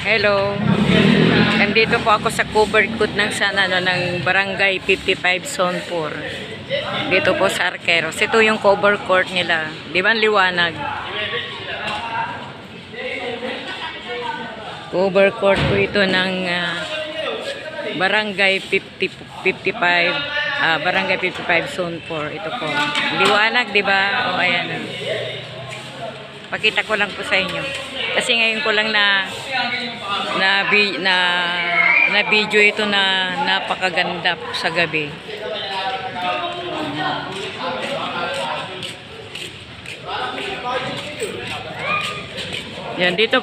Hello. Nandito po ako sa covered court ng ng Barangay 55 Zone 4. Dito po sa Arqueros. Ito yung cover court nila. Di ba liwanag? Cover court po ito ng Barangay 55 Barangay 55 Zone 4. Ito po. Liwanag, di ba? O ayan. Pakita ko lang po sa inyo. Kasi ngayon ko lang na video ito na napakaganda sa gabi. Yan, dito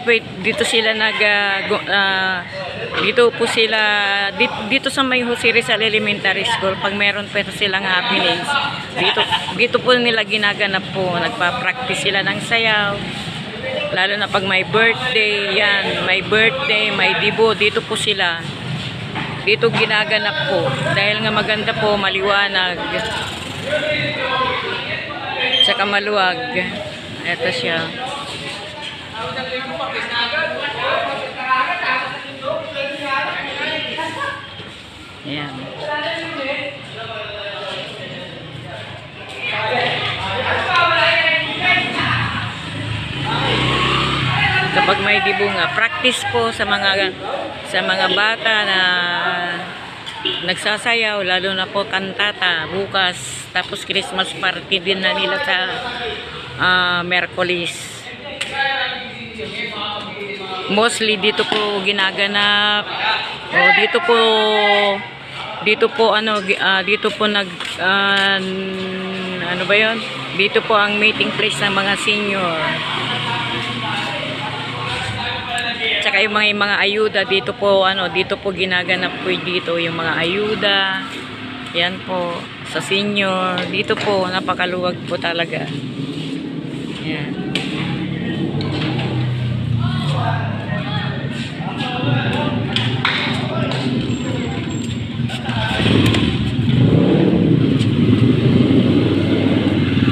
sila dito sa may Jose Rizal Elementary School, pag meron pa silang happenings, dito po nila ginaganap po, nagpa-practice sila ng sayaw, lalo na pag may birthday, may dibo, dito po sila, dito ginaganap po, dahil nga maganda po, maliwanag, saka maluwag. Ito siya. Ayan. Kapag may dibunga, practice po sa mga bata na nagsasayaw, lalo na po kantata bukas, tapos Christmas party din na nila sa Merkulis. Mostly dito po ginaganap. Dito po ano ba 'yon? Dito po ang meeting place ng mga senior. Tsaka yung mga ayuda dito po ginaganap po dito yung mga ayuda. Yan po sa senior. Dito po napakaluwag po talaga. Yan.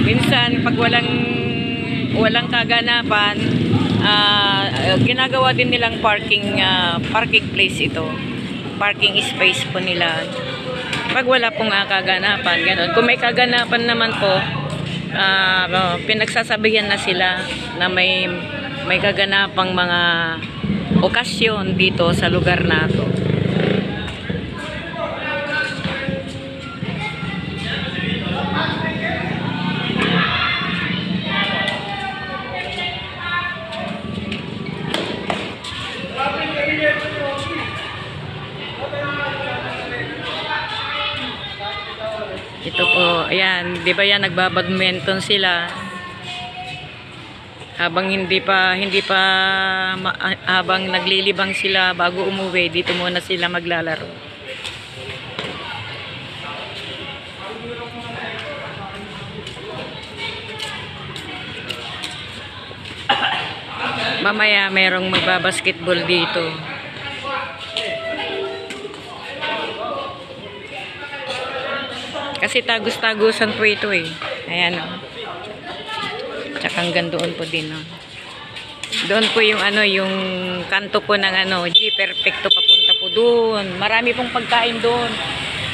Minsan pag walang kaganapan, ginagawa din nilang parking place ito. Parking space po nila. Pag wala pong kaganapan, ganoon. Kung may kaganapan naman po, pinagsasabihan na sila na may kaganapang mga okasyon dito sa lugar na to. Ito po, ayan, di ba yan, nagbabadminton sila. Habang habang naglilibang sila bago umuwi, dito muna sila maglalaro. Mamaya merong magbabasketball dito. Kasi tagus-tagusan po ito eh. Ayan o. Tsaka hanggang doon po din o. Doon po yung yung kanto po ng G Perfecto, papunta po doon. Marami pong pagkain doon.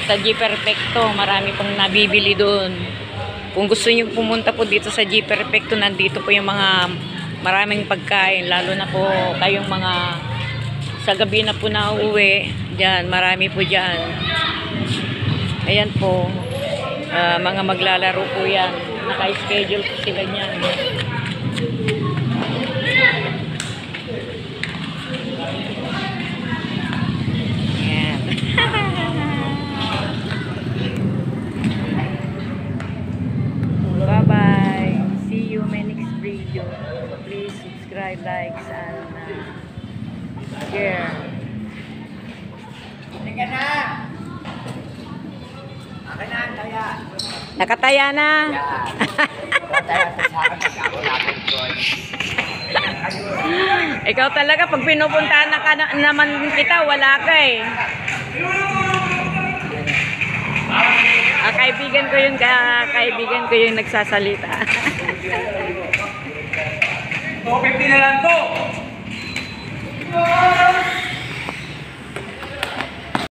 Sa G Perfecto, marami pong nabibili doon. Kung gusto niyo pumunta po dito sa G Perfecto, nandito po yung maraming pagkain. Lalo na po kayong mga sa gabi na po na uuwi. Diyan, marami po diyan. Ayan po. Mga maglalaro po yan. Naka-schedule po sila niyan. Ayan. Bye-bye. See you in my next video. Please subscribe, likes, and share. Tingnan na! Nakataya na. Ikaw talaga, pag pinupuntahan naman kita, wala ka eh. Kaibigan ko yung nagsasalita. 250 na lang to.